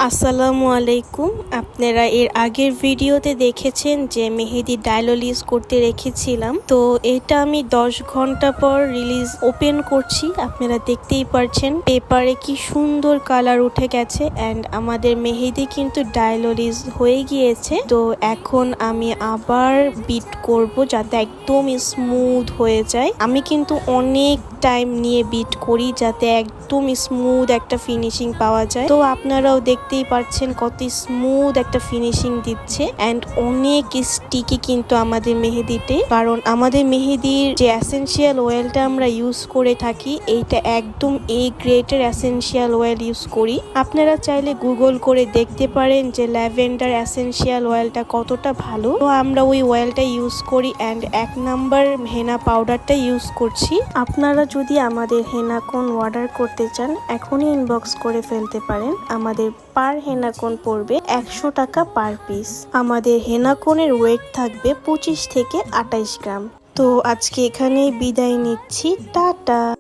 আসসালামু আলাইকুম। আপনারা এর আগের ভিডিওতে দেখেছেন যে মেহেদি ডায়ললিস করতে রেখেছিলাম, তো এটা আমি 10 ঘন্টা পর রিলিজ ওপেন করছি। আপনারা দেখতেই পারছেন পেপারে কি সুন্দর কালার উঠে গেছে অ্যান্ড আমাদের মেহেদি কিন্তু ডায়ললিস হয়ে গিয়েছে। তো এখন আমি আবার বিট করব যাতে একদম স্মুথ হয়ে যায়। আমি কিন্তু অনেক টাইম নিয়ে বিট করি যাতে একদম স্মুথ একটা ফিনিশিং পাওয়া যায়। তো আপনারাও দেখতেই পাচ্ছেন কত স্মুথ একটা ফিনিশিং দিচ্ছে অ্যান্ড অনেক স্টিকি কিন্তু আমাদের মেহেদিতে, কারণ আমাদের মেহেদির যে এসেনশিয়াল অয়েলটা আমরা ইউজ করে থাকি এইটা একদম গ্রেডের এসেনশিয়াল অয়েল ইউজ করি। আপনারা চাইলে গুগল করে দেখতে পারেন যে ল্যাভেন্ডার এসেনশিয়াল অয়েলটা কতটা ভালো। তো আমরা ওই অয়েলটা ইউজ করি অ্যান্ড 1 নাম্বার হেনা পাউডারটা ইউজ করছি। আপনারা যদি আমাদের হেনাকোন অর্ডার করতে চান এখনই ইনবক্স করে ফেলতে পারেন। আমাদের পার হেনাকোন পড়বে 100 টাকা পার পিস। আমাদের হেনাকোনের ওয়েট থাকবে 25 থেকে 28 গ্রাম। তো আজকে এখানেই বিদায় নিচ্ছি, টাটা।